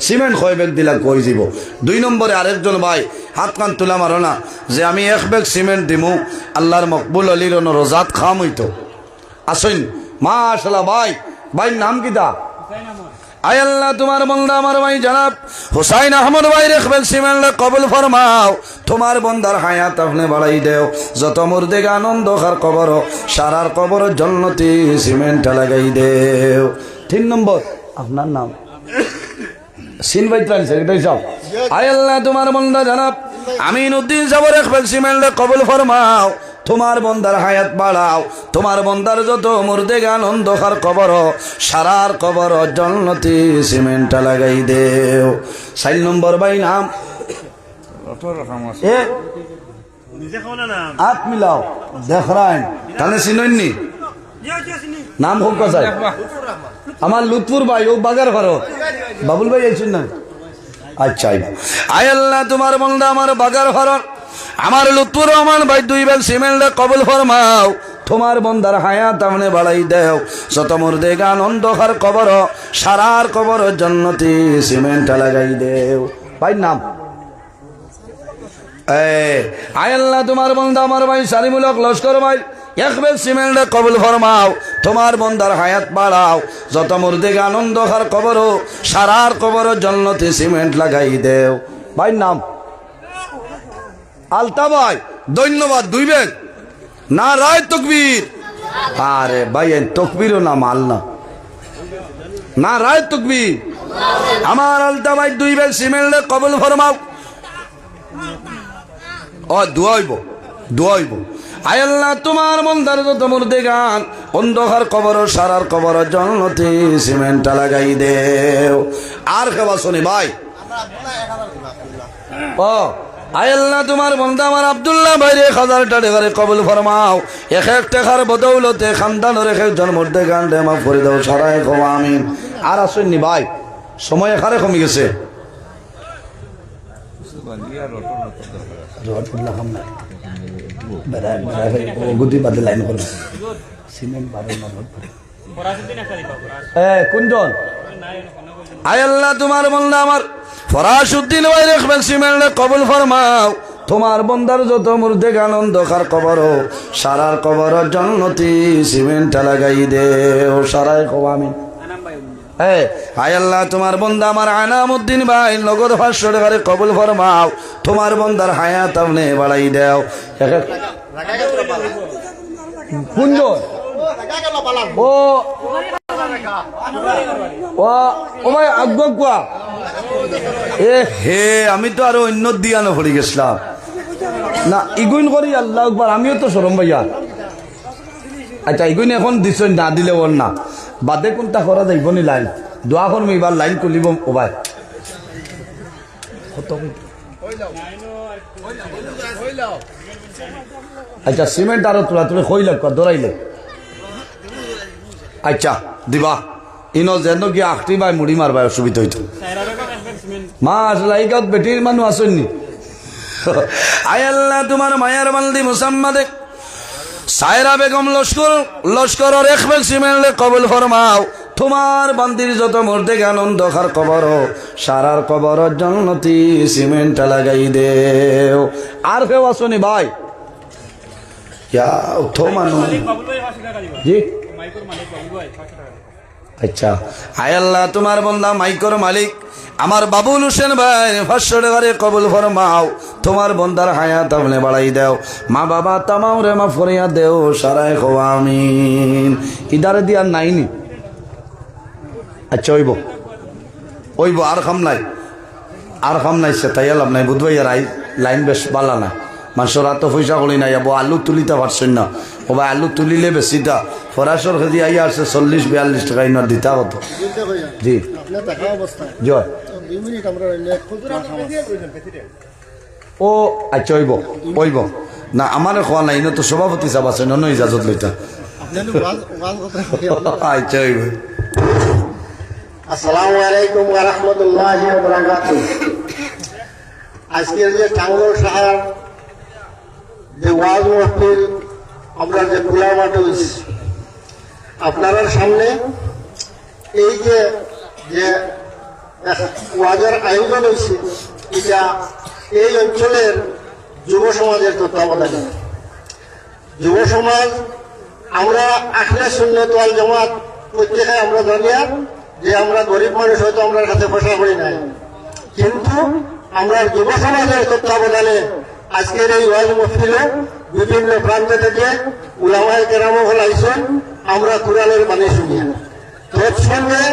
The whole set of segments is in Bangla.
সিমেন্ট কয় ব্যাগ দিলা কই যাব। 2 নম্বরে আরেকজন ভাই হাত কান তুলা মারো না যে আমি 1 ব্যাগ সিমেন্ট দিমু আল্লাহর মকবুল আলীর রোজাত খাম হইতো আসেন মাশাআল্লাহ। ভাই ভাই নাম কি দা? আয় আল্লাহ তোমার বান্দা আমার ভাই জনাব হুসাইন আহমদ ভাই 1 ব্যাগ সিমেন্ট কবুল ফরমাও। তোমার বান্দার হায়াত আপনি বাড়াই দেও, যত মুর্দেগা আনন্দ খার কবর সারার কবর জান্নতি সিমেন্ট লাগাই দেও। 3 নম্বর আপনার নাম সিন বাইত্রান সেক্রেটারি সাহেব। আয় আল্লাহ তোমার বান্দা জনাব আমিনউদ্দিন সাহেবের 1 ব্যাগ সিমেন্ট কবুল ফরমাও। তোমার বন্দার হায়াত বাড়াও, তোমার বন্দার যত মুর্দেগা আনন্দ খার কবর সারার কবর জান্নতি সিমেন্ট লাগাই দেও। 4 নম্বর ভাই নাম আপ মিলাও দেখ রাইন তাহলে চিননি নাম হোক চাই আমার লুৎফুর ভাই ও বাগার ঘর বাবুল ভাই আইসুন না। আচ্ছা আয় আল্লাহ তোমার বন্দা আমার বাগার ঘর আমার লুৎফুর রহমান ভাই 2 ব্যাগ সিমেন্ট কবুল ফরমাও। তোমার বন্দার হায়াত আমনে বাড়াই দেও, যত মুর্দেগা আনন্দ খার কবর সারার কবর জান্নতি সিমেন্ট লাগাই দেও। ভাই নাম আয় আল্লাহ তোমার বন্দা আমার ভাই সালিমুলক লস্কর ভাই 1 ব্যাগ সিমেন্ট কবুল ফরমাও। তোমার বন্দার হায়াত বাড়াও, যত মুর্দেগা আনন্দ খার কবর সারার কবর জান্নতি সিমেন্ট লাগাই দেও। ভাই নাম আলতা ভাই ধন্যবাদ। 2 ব্যাগ না রায় তকবীর। আরে ভাই তকবীরও না মাল না রায় তকবীর। আমার আলতা ভাই 2 ব্যাগ সিমেন্ট কবুল ফরমাও। ও দোয়াইব আয় আল্লাহ তোমার মন্দার যত মুর্দেগান অন্ধকার কবর সারার কবর জান্নতি সিমেন্ট লাগাই দেও। আর কেবা শুনি ভাই ও আয় আল্লাহ তোমার বন্দা আমার আব্দুল্লাহ ভাই 1000 টাকা কবুল ফরমাও। 1 টাকার বদৌলতে খানদানের 1 জন মুর্দেগান রে মাফ করে দাও সারাই কও আমিন। আর আসেননি ভাই সময় এখানে কমে গেছে। কোনজন আয় আল্লাহ তোমার বন্দা আমার ফরাসউদ্দিন ভাই 1 ব্যাগ সিমেন্ট কবুল ফরমাও। তোমার বন্দার যত মুর্দেগা আনন্দ খার কবর সারার কবর জান্নতি সিমেন্ট লাগাই দেও সারাই কও আমিন। আয় আল্লাহ তোমার বন্দা আমার আনামউদ্দিন ভাই নগদ 500 টাকা কবুল ফরমাও। তোমার বন্দার হায়াত আপনি বাড়াই দেও। কোনজন ও ও ভাই আজ্ঞা হে আমি তো আরো অন্য দিয়ানো পড়ে গেছিলাম না ইগুইন করি আল্লাহ আকবার। আমিও তো শরম ভাইয়া। আচ্ছা ইগুইন এখন দিছ না দিলে ওর না বাদে কোনটা করা যাইব নি লাইন দোয়া করবো এবার লাইন তুলিব ও ভাই। আচ্ছা সিমেন্ট আরো তোলা তুমি কই লাগ দৌড়াইলে আচ্ছা দিবা ইনো যেন কি 8টি ভাই মুড়ি মারবা অসুবিধা হইতো মাশাআল্লাহ বেটির মানুষ আসেননি। আয় আল্লাহ তোমার মায়ার বান্দি মুসাম্মাদে সায়রা বেগম লস্কর 1 ব্যাগ সিমেন্ট কবুল ফরমাও। তোমার বান্দির যত মুর্দেগা আনন্দ খার কবর সারার কবর জান্নতি সিমেন্ট লাগাই দেও। আর কেউ আসনি ভাই জি আচ্ছা আয় আল্লাহ তোমার বন্দা মাইকর মালিক আমার বাবুল হোসেন ভাই 500 টাকা কবুল ফরমাও। তোমার বন্দার হায়াত আপনি বাড়াই দেও, মা বাবা তামাও রে মা ফরিয়া দেও সারাই কও আমিন। ইদারে দিয়ার নাইনি আচ্ছা ওইব আর খাম নাই সে তাই লাভ নাই বুধবাই আর লাইন বেশ বালা না মানুষের এত পয়সা করি নাই আবো আলু তুলিতে পারছেন না ও ভাই আলু তুলিলে বেশিটা ফরাসর খেদি আইয়া আসছে 40-42 টাকা ইনার দিতা কত জি জয় ও আচ্ছা ওইব না আমার খোয়া নাই তো সভাপতি সাহেব আছে অন্য ইজাজত লইতা আচ্ছা ওইব। আসসালামু আলাইকুম ওয়া রাহমাতুল্লাহি ওয়া বারাকাতুহু। আজকের যে টাঙ্গল শহর যে ওয়াজ মাহফিল আমরা যে খোলা মাঠে আপনার সামনে এই যে ওয়াজের আয়োজন হয়েছে, এটা এই অঞ্চলের যুব সমাজের তত্ত্বাবধানে। যুব সমাজ আমরা আখলে সুন্নাত ওয়াল জামাত প্রত্যেকে আমরা জানিয়া যে আমরা গরিব মানুষ, হয়তো আমরা কাছে পয়সা করি নাই, কিন্তু আমরা যুব সমাজের তত্ত্বাবধানে আজকের এই ওয়াজ মাহফিলে বিভিন্ন প্রান্ত থেকে উলামায়ে কেরামও আইছেন, আমরা কোরআনের বাণী শুনিয়া। তৎসঙ্গে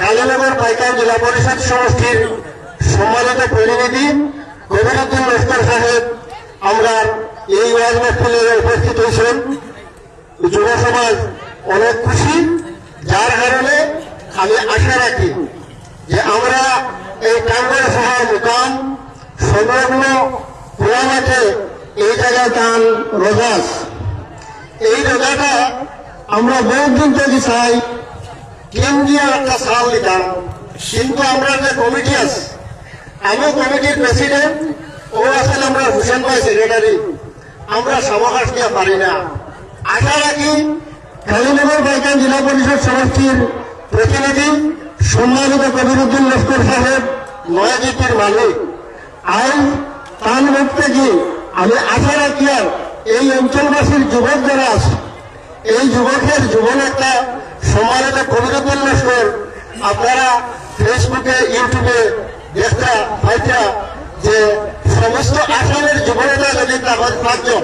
কালীনগর পাইকার জেলা পরিষদ সমষ্টির সম্মানিত প্রতিনিধি কবিরুদ্দিন লস্কর সাহেব আমরা এই ওয়াজ মাহফিলে উপস্থিত হয়েছেন। যুব সমাজ অনেক খুশি, যার কারণে আমি আশা রাখি যে আমরা এই টাঙ্গাইল শহর মুকাম সংলগ্ন পুরামাঠে এই জায়গায় টান রোজাস, এই রোজাটা আমরা বহুদিন থেকে চাই কেন্দ্রীয় একটা সাল দিতাম, কিন্তু আমরা যে কমিটি আছে, আমি কমিটির প্রেসিডেন্ট, ও আছেন আমরা হুসেন ভাই সেক্রেটারি, আমরা সমাবেশ নিয়ে পারি না। আশা রাখি কালীনগর পাইকার জেলা পরিষদ সমষ্টির প্রতিনিধি সম্মানিত কবিরুদ্দিন লস্কর সাহেব নয়াজিপির মালিক, আইন তার মুখ থেকে আমি আশা রাখি আর এই অঞ্চলবাসীর যুবক যারা আছে, এই যুবকের জীবন একটা সম্মানিত কবিরুদ্দিন লস্কর আপনারা ফেসবুকে ইউটিউবে দেখা পাইতা যে সমস্ত আসামের যুবকরা যদি পাঁচজন,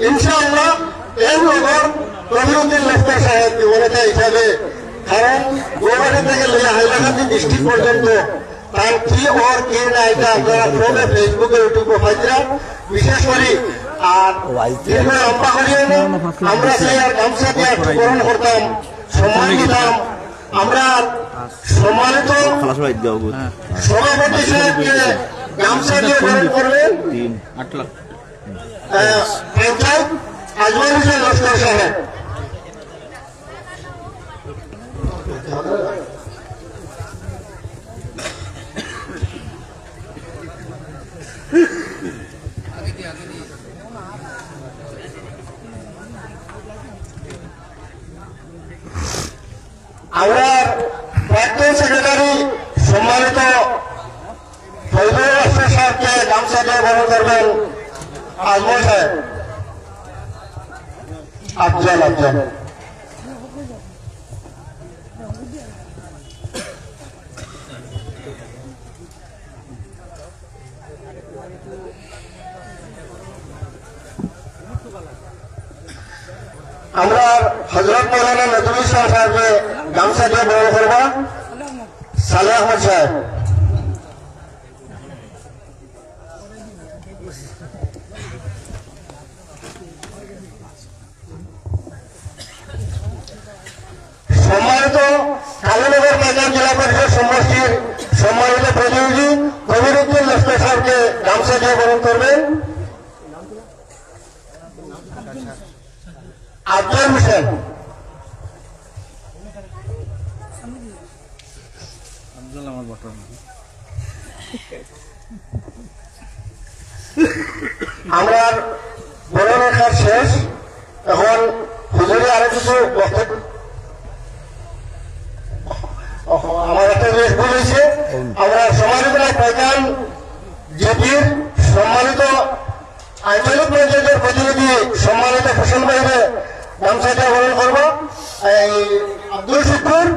ইনশাআল্লাহ এই নগর কবিরুদ্দিন লস্কর সাহেব যুবনেতা হিসাবে, কারণ গৌহাটি থেকে লইয়া হাইলাকান্দি ডিস্ট্রিক্ট পর্যন্ত তার কি ওর কি না এটা আপনারা ফোনে ফেসবুকে ইউটিউবে পাইতা। বিশেষ করে আর লম্বা করিয়ে আমরা সেই আর গামছা দিয়ে গ্রহণ করতাম, সম্মান দিতাম। আমরা সম্মানিত সভাপতি সাহেবকে গামছা দিয়ে গ্রহণ করবেন পঞ্চায়েত আজমল হোসেন লস্কর সাহেব। আমরা প্রাক্তন সেক্রেটারি সম্মানিত ফজলুর রহমান সাহেবকে গামছা দিয়ে গ্রহণ করবেন আজমল সাহেব। আফজাল আমরা হজরত মৌলানা নজরুল ইসলাম সাহেবকে গামছা দিয়ে গ্রহণ করব সালেহ আহমদ সাহেব। সম্মানিত কালীনগর পাইকার জেলা পরিষদ সমষ্টির সম্মানিত প্রতিনিধি কবিরুদ্দিন লস্কর সাহেবকে গামছা দিয়ে গ্রহণ করবেন আফজাল হোসেন। আমরা বড় লেখার শেষ, এখন হুজুরে আরো কিছু বক্তব্য। আমার একটা জিনিস বলেছে, আমরা সম্মানিত পাইকান জিপির সম্মানিত আঞ্চলিক পঞ্চায়েতের প্রতিনিধি সম্মানিত হোসেন ভাইকে গামছাটা গ্রহণ করবো। এই আব্দুল শুকুর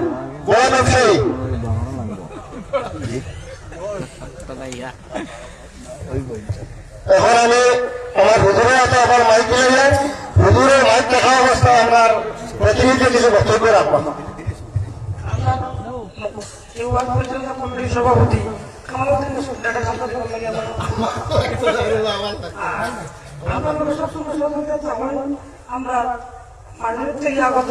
বড় ব্যবসায়ী। এখন আমি আমার হুজুরের হাতে আবার মাইক দিয়ে যাই, হুজুরের মাইক দেখা অবস্থায় আমার প্রতিনিধি কিছু বক্তব্য রাখবো। সভাপতি আমরা মাঝের থেকে আগত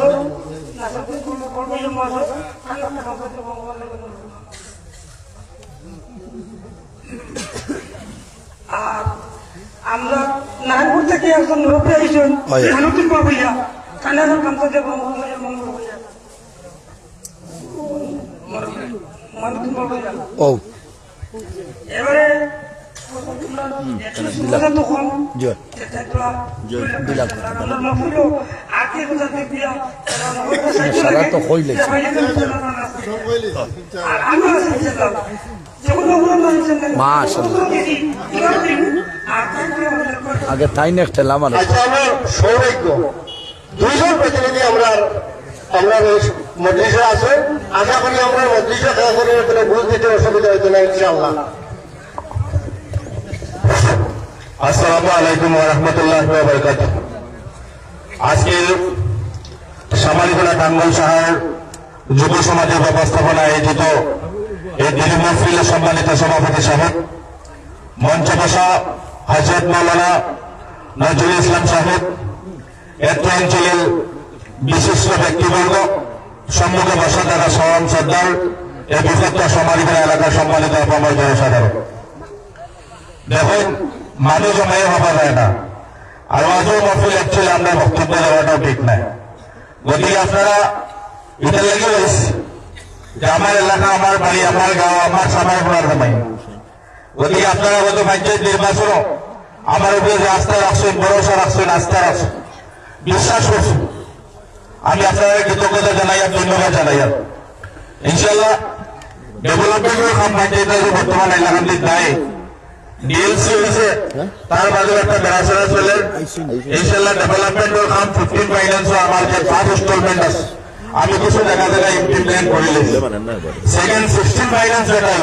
আর আমরা নারায়ণপুর থেকে একজন লোক আইসেন মনুদ্দিন বাবুইয়া কানাডার কামতা দেব মঙ্গল ভাইয়া মনুদ্দিন বাবুইয়া। এবারে সারা তো হইলে আগে তাই না একটা আমার আচ্ছা, আমার সৌভাগ্য দুইজন প্রতিনিধি আমরা মজলিসে আছে। আশা করি আমরা মজলিসে খেলা করে কোনো বুঝ দিতে অসুবিধা হইতো না ইনশাআল্লাহ। আসসালামু আলাইকুম ওয়া রাহমাতুল্লাহি ওয়া বারাকাতুহু। আজকের সামারিকোলা টাঙ্গল শহর যুব সমাজের ব্যবস্থাপনায় আয়োজিত এই দিনী মাহফিলের সম্মানিত সভাপতি সাহেব, মঞ্চে বসা হযরত মাওলানা নজরুল ইসলাম সাহেব, এত অঞ্চলের বিশিষ্ট ব্যক্তিবর্গ, সম্মুখে বসা থাকা সওয়ান সর্দার, এই বৃহত্তর সমারিকোলা এলাকার সম্মানিত অপামর জনসাধারণ, দেখুন মানুষ জমাই হওয়া যায় না। আর ওয়াজের মাহফিল অ্যাকচুয়ালি আমরা বক্তব্য দেওয়াটাও ঠিক নাই। গতিকে আপনারা এটা লেগে রয়েছে যে আমার এলাকা, আমার বাড়ি, আমার গাঁও, আমার সামাই পড়ার সময়। গতিকে আপনারা গত পঞ্চায়েত নির্বাচন আমার উপরে যে আস্থা রাখছেন, ভরসা রাখছেন, আস্থা রাখছেন, বিশ্বাস করছেন, আমি আপনারা কৃতজ্ঞতা জানাই আর ধন্যবাদ জানাই। ইনশাল্লাহ ডেভেলপমেন্টের কাম পঞ্চায়েতের বর্তমান এলাকাটির দায় ডিএলসি হয়েছে, তার বাদে একটা বেড়াচড়া চলে। ইনশাল্লাহ ডেভেলপমেন্টের কাম 15 ফাইন্যান্স আমার যে 5 ইনস্টলমেন্ট আছে, আমি কিছু জায়গা ইমপ্লিমেন্ট করে লেছি। সেকেন্ড 16 ফাইন্যান্স যেটা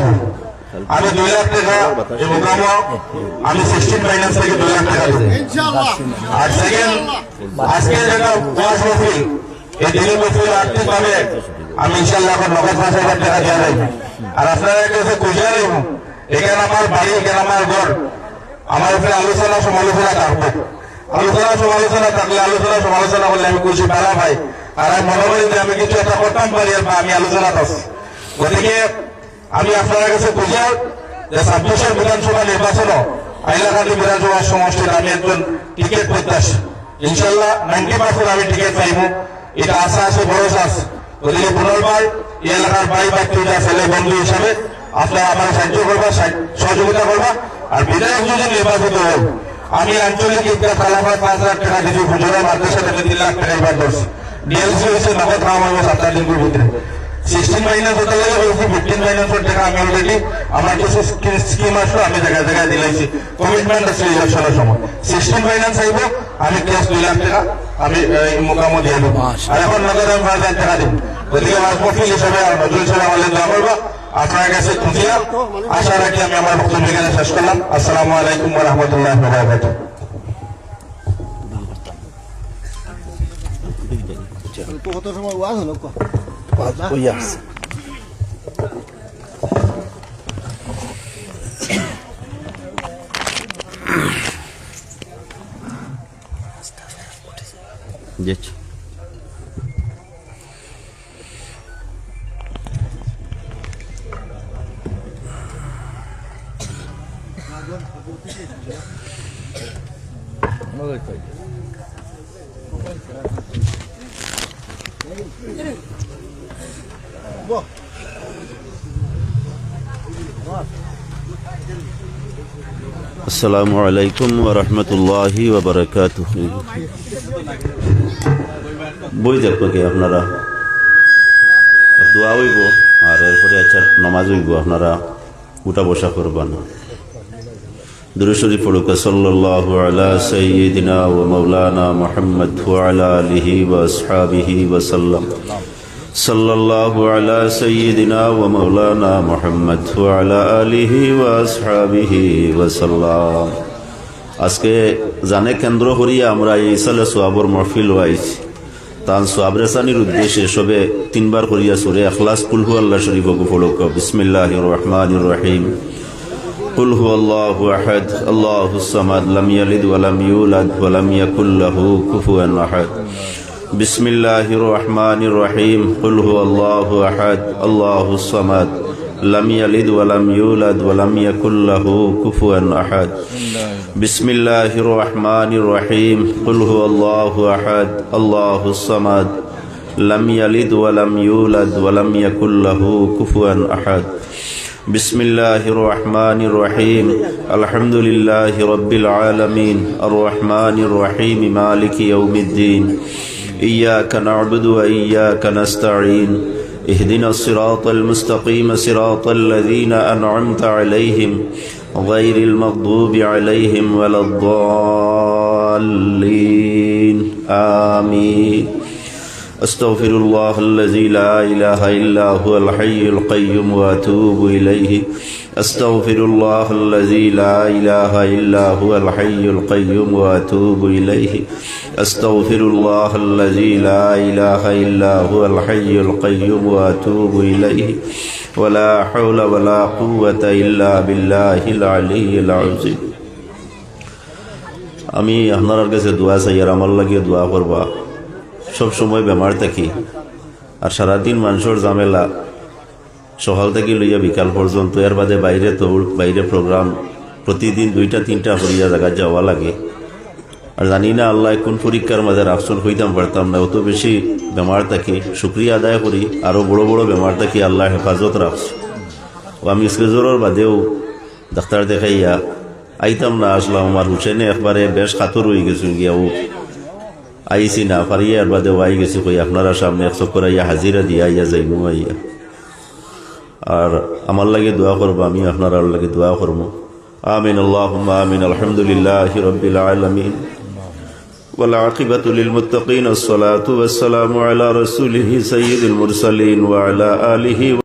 আমি 2 লাখ টাকা এই মোকাম আমি 16 ফাইন্যান্স থেকে 2 লাখ টাকা দেবো। আর সেকেন্ড আজকে যেটা ওয়াজ মহফিল, এই দিনী মহফিল আর্থিকভাবে আমি ইনশাল্লাহ এখন 9,5,000 টাকা দেওয়া যাবে। আর আপনারা কাছে খুঁজে নেব, এখানে আমার বাড়ি, এখানে আমার ঘর, আমার উপরে আলোচনা সমালোচনা থাকবে। আলোচনা সমালোচনা থাকলে, আলোচনা সমালোচনা করলে আমি খুশি পারা ভাই। আর আমি মনে করি যে আমি কিছু একটা করতাম পারি, বা আমি আলোচনা করছি। গতিকে আমি আপনার কাছে বুঝে যে 26 বিধানসভা নির্বাচন হাইলাকান্দি বিধানসভা সমষ্টির আমি একজন টিকিট প্রত্যাশী। ইনশাল্লাহ 90% আমি টিকিট পাইব, এটা আশা আছে, ভরসা আছে। গতিকে পুনর্বার এই এলাকার ভাই ব্যক্তিরা, ছেলে বন্ধু হিসাবে আপনারা আমার সাহায্য করবা, সহযোগিতা করবা। আর বিধায়ক যদি নির্বাচিত হল, আমি আঞ্চলিক ঈদগাহ কালাপাড়া 5 লাখ টাকা দিচ্ছি, হুজুরা মাদ্রাসা থেকে 3 লাখ টাকা এবার ধরছি। ডিএলসি হয়েছে নগদ খাওয়া হবে 7 দিনের ভিতরে। 16 ফাইন্যান্স হতে লাগে বলছি, 15 ফাইন্যান্সের টাকা আমি অলরেডি আমার কিছু স্কিম আসলো, আমি জায়গায় জায়গায় দিলাইছি, কমিটমেন্ট আছে ইলেকশনের সময়। 16 ফাইন্যান্স আইব, আমি ক্যাশ 2 লাখ টাকা আমি মোকামও দিয়ে দেবো। আর এখন নগদ আমি 5 লাখ টাকা দেবো। গতিকে আমার প্রফিল হিসাবে আর নজরুল সাহেব আমাদের দেওয়া করবো। আপনার কাছে খুঁজিয়া আশা রাখি আমি আমার বক্তব্য এখানে শেষ করলাম। আসসালামু আলাইকুম ওয়া রাহমাতুল্লাহি ওয়া বারাকাতুহু। কত সময় ওয়াজ হলো যাচ্ছি। আসসালামু আলাইকুম ওয়া রাহমাতুল্লাহি ওয়া বারাকাতুহু। বই দেখবো কি আপনারা, দোয়া হইব আর এরপরে আচ্ছা নমাজ হইব, আপনারা উঠা বসা করবেন। দুরূদ শরীফ পড়ুক। সাল্লাল্লাহু আলা সাইয়্যিদিনা ওয়া মাওলানা মুহাম্মদ ওয়া আলা আলিহি ওয়া আসহাবিহি ওয়া সাল্লাম। সাল্লাল্লাহু আলা সাইয়্যিদিনা ওয়া মাওলানা মুহাম্মদ ওয়া আলা আলিহি ওয়া আসহাবিহি ওয়া সাল্লাম। আজকে জানে কেন্দ্র করিয়া আমরা এই সালে সোয়াবর মাহফিল হইছি। তান সোয়াব রেসানির উদ্দেশ্যে সবে 3 বার করিয়া সূরা ইখলাস কুল হু আল্লাহ শরীফ পড়ুক। বিসমিল্লাহির রহমানির রহিম। কুল হু আল্লাহু আহাদ আল্লাহুস সামাদ লাম ইয়ালিদ ওয়া লাম ইউলাদ ওয়া লাম ইয়াকুল লাহু কুফুয়ান আহাদ। বিসমিল্লাহির রহমানির রহিম। কুল হু আল্লাহু আহাদ আল্লাহুস সামাদ লাম ইয়ালিদ ওয়া লাম ইউলাদ ওয়া লাম ইয়াকুল লাহু কুফুয়ান আহাদ। বিসমিল্লাহির রহমানির রহিম। কুল হু আল্লাহু আহাদ আল্লাহুস সামাদ লাম ইয়ালিদ ওয়া লাম ইউলাদ ওয়া লাম ইয়াকুল লাহু কুফুয়ান আহাদ। بسم الله الرحمن الرحيم الحمد لله رب العالمين الرحمن الرحيم مالك يوم الدين إياك نعبد وإياك نستعين اهدنا الصراط المستقيم صراط الذين أنعمت عليهم غير المغضوب عليهم ولا الضالين آمين أستغفر الله الذي لا إله إلا هو الحي القيوم وأتوب إليه أستغفر الله الذي لا إله إلا هو الحي القيوم وأتوب إليه أستغفر الله الذي لا إله إلا هو الحي القيوم وأتوب إليه ولا حول ولا قوة إلا بالله العلي العظيم আমি আপনার কাছে দোয়া চাই আর আমার লাগে দোয়া করবা সব সময় বেমার থাকি আর সারাদিন মানুষের ঝামেলা সকাল থেকে লইয়া বিকাল পর্যন্ত এর বাদে বাইরে দৌড় বাইরে প্রোগ্রাম প্রতিদিন 2টা-3টা হরিয়া জায়গা যাওয়া লাগে আর জানি না আল্লাহ কোন পরীক্ষার মাঝে রাফসুল হইতাম পারতাম না অত বেশি বেমার থাকি শুক্রিয়া আদায় করি আরও বড় বড় বেমার থাকি আল্লাহ হেফাজত রাখছে ও আমি স্কেজরের বাদেও ডাক্তার দেখাইয়া আইতাম না আসলাম আমার হুসেনে একবারে বেশ কাতর হয়ে গেছে গিয়া ও আইসি না পারিয়া এর বাদেও আই গেছি কই আপনারা সামনে এক চক্কর আইয়া হাজিরা দিয়া আইয়া যাইমু আইয়া আর আমার লাগে দোয়া করবো আমি আপনার লাগে দোয়া করবো আমিন আল্লাহুম্মা আমিন আলহামদুলিল্লাহি রাব্বিল আলামিন ওয়াল আকিবাতু লিল মুত্তাকিন আসসালাতু ওয়াসসালামু আলা রাসূলিহি সাইয়্যিদিল মুরসালিন ওয়া আলা আলিহি